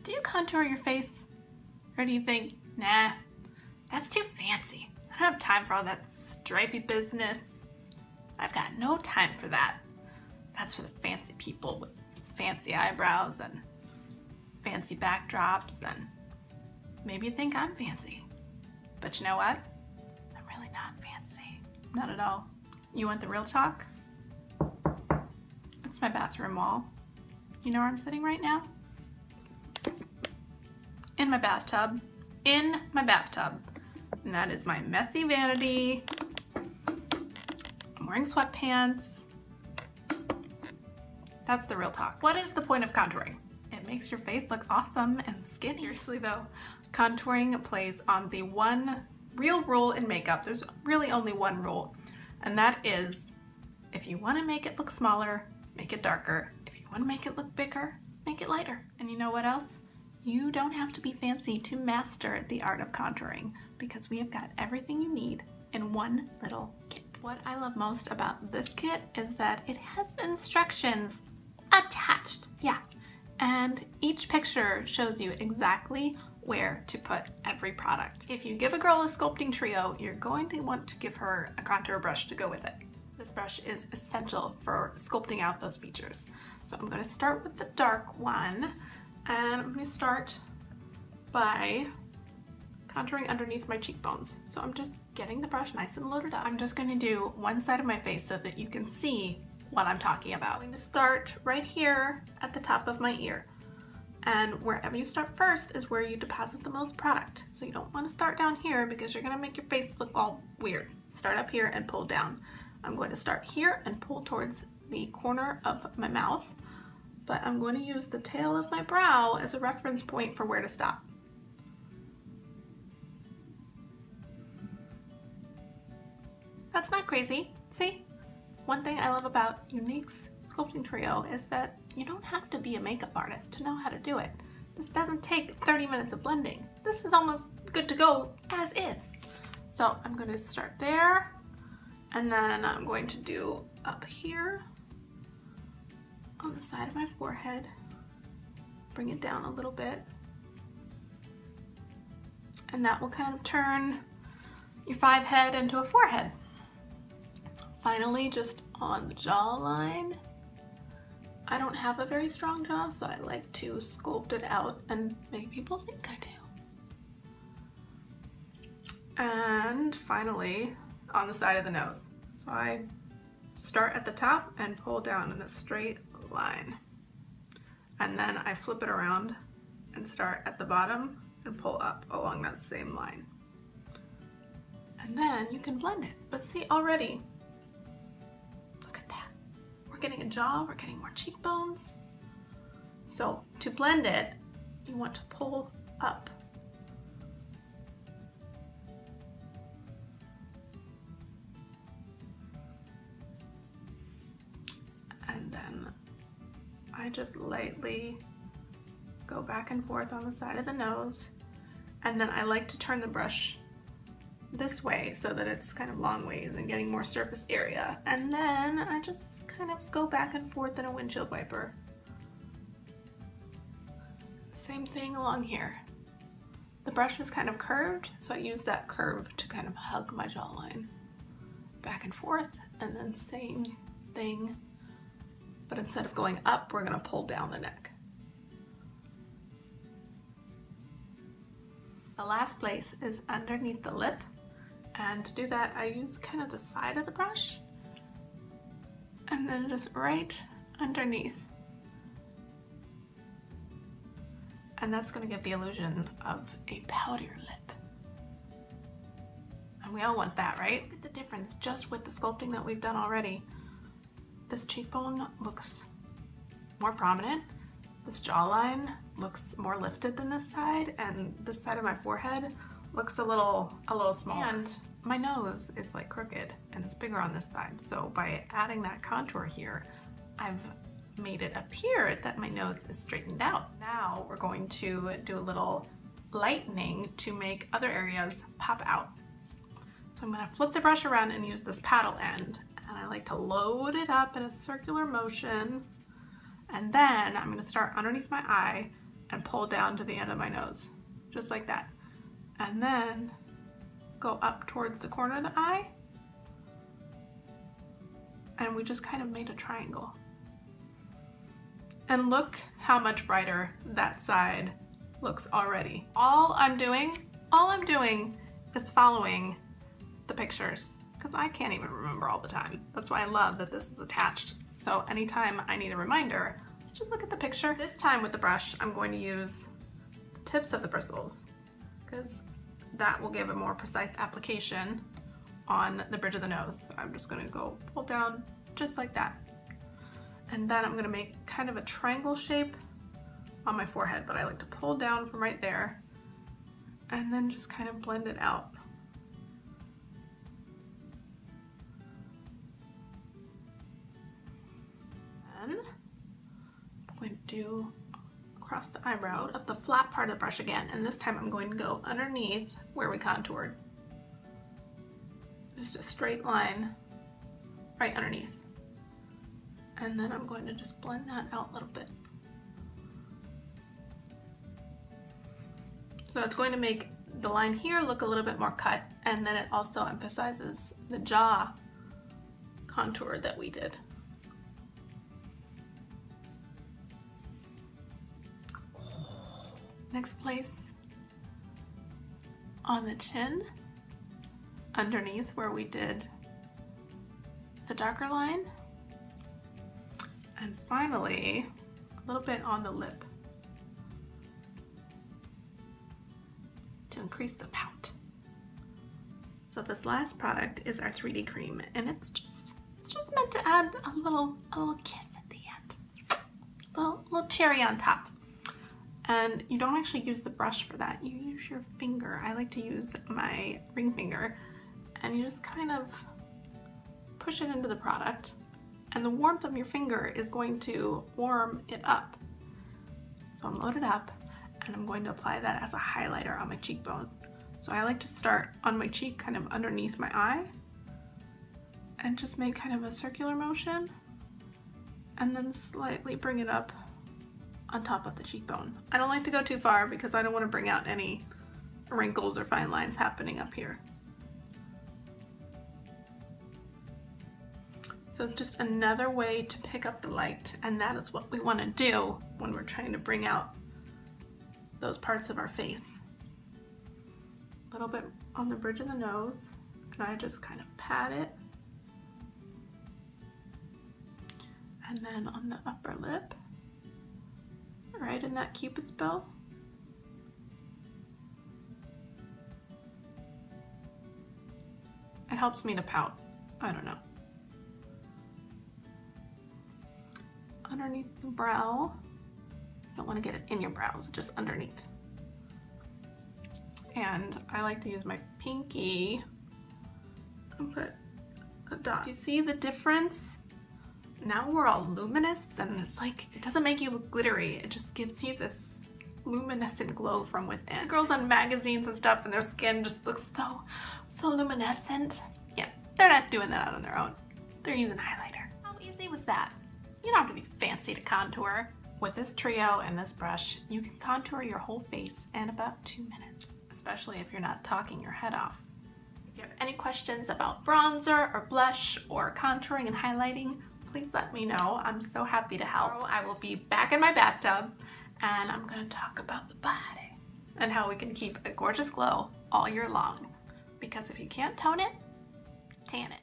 Do you contour your face? Or do you think, nah, that's too fancy. I don't have time for all that stripy business. I've got no time for that. That's for the fancy people with fancy eyebrows and fancy backdrops, and maybe you think I'm fancy. But you know what? I'm really not fancy. Not at all. You want the real talk? It's my bathroom wall. You know where I'm sitting right now? In my bathtub. In my bathtub. And that is my messy vanity. I'm wearing sweatpants. That's the real talk. What is the point of contouring? It makes your face look awesome and skinny. Seriously though, contouring plays on the one real rule in makeup. There's really only one rule, and that is if you want to make it look smaller, make it darker. If you want to make it look bigger, make it lighter. And you know what else? You don't have to be fancy to master the art of contouring, because we have got everything you need in one little kit. What I love most about this kit is that it has instructions attached. Yeah. And each picture shows you exactly where to put every product. If you give a girl a sculpting trio, you're going to want to give her a contour brush to go with it. This brush is essential for sculpting out those features. So I'm going to start with the dark one, and I'm going to start by contouring underneath my cheekbones. So I'm just getting the brush nice and loaded up. I'm just going to do one side of my face so that you can see what I'm talking about. I'm going to start right here at the top of my ear. And wherever you start first is where you deposit the most product. So you don't want to start down here because you're going to make your face look all weird. Start up here and pull down. I'm going to start here and pull towards the corner of my mouth, but I'm going to use the tail of my brow as a reference point for where to stop. That's not crazy. See? One thing I love about Younique's sculpting trio is that you don't have to be a makeup artist to know how to do it. This doesn't take 30 minutes of blending. This is almost good to go as is. So I'm going to start there, and then I'm going to do up here on the side of my forehead. Bring it down a little bit. And that will kind of turn your 5 head into a 4 head. Finally, just on the jawline. I don't have a very strong jaw, so I like to sculpt it out and make people think I do. And finally, on the side of the nose. So I start at the top and pull down in a straight line. And then I flip it around and start at the bottom and pull up along that same line. And then you can blend it. But see, already, we're getting a jaw, we're getting more cheekbones. So to blend it, you want to pull up. And then I just lightly go back and forth on the side of the nose. And then I like to turn the brush this way so that it's kind of long ways and getting more surface area. And then I just kind of go back and forth in a windshield wiper. Same thing along here. The brush is kind of curved, so I use that curve to kind of hug my jawline. Back and forth, and then same thing, but instead of going up, we're gonna pull down the neck. The last place is underneath the lip, and to do that, I use kind of the side of the brush and then just right underneath. And that's going to give the illusion of a poutier lip. And we all want that, right? Look at the difference just with the sculpting that we've done already. This cheekbone looks more prominent. This jawline looks more lifted than this side, and this side of my forehead looks a little smaller. And my nose is like crooked and it's bigger on this side. So by adding that contour here, I've made it appear that my nose is straightened out. Now we're going to do a little lightening to make other areas pop out. So I'm gonna flip the brush around and use this paddle end. And I like to load it up in a circular motion. And then I'm gonna start underneath my eye and pull down to the end of my nose, just like that. And then go up towards the corner of the eye. And we just kind of made a triangle. And look how much brighter that side looks already. All I'm doing is following the pictures, because I can't even remember all the time. That's why I love that this is attached. So anytime I need a reminder, I just look at the picture. This time with the brush, I'm going to use the tips of the bristles, because that will give a more precise application on the bridge of the nose. So I'm just gonna go pull down just like that. And then I'm gonna make kind of a triangle shape on my forehead, but I like to pull down from right there and then just kind of blend it out. Then I'm going to do across the eyebrows, up the flat part of the brush again, and this time I'm going to go underneath where we contoured. Just a straight line right underneath. And then I'm going to just blend that out a little bit. So it's going to make the line here look a little bit more cut, and then it also emphasizes the jaw contour that we did. Next place on the chin, underneath where we did the darker line. And finally, a little bit on the lip to increase the pout. So this last product is our 3D cream, and it's just meant to add a little kiss at the end, little cherry on top. And you don't actually use the brush for that. You use your finger. I like to use my ring finger, and you just kind of push it into the product, and the warmth of your finger is going to warm it up. So I'm loaded up, and I'm going to apply that as a highlighter on my cheekbone. So I like to start on my cheek, kind of underneath my eye, and just make kind of a circular motion, and then slightly bring it up on top of the cheekbone. I don't like to go too far because I don't want to bring out any wrinkles or fine lines happening up here. So it's just another way to pick up the light, and that is what we want to do when we're trying to bring out those parts of our face. A little bit on the bridge of the nose, and I just kind of pat it. And then on the upper lip, right in that Cupid's bow. It helps me to pout. I don't know. Underneath the brow. You don't want to get it in your brows, just underneath. And I like to use my pinky and put a dot. Do you see the difference? Now we're all luminous, and it's like, it doesn't make you look glittery. It just gives you this luminescent glow from within. The girls on magazines and stuff, and their skin just looks so luminescent. Yeah, they're not doing that out on their own. They're using highlighter. How easy was that? You don't have to be fancy to contour. With this trio and this brush, you can contour your whole face in about 2 minutes, especially if you're not talking your head off. If you have any questions about bronzer or blush or contouring and highlighting, please let me know. I'm so happy to help. I will be back in my bathtub, and I'm gonna talk about the body and how we can keep a gorgeous glow all year long. Because if you can't tone it, tan it.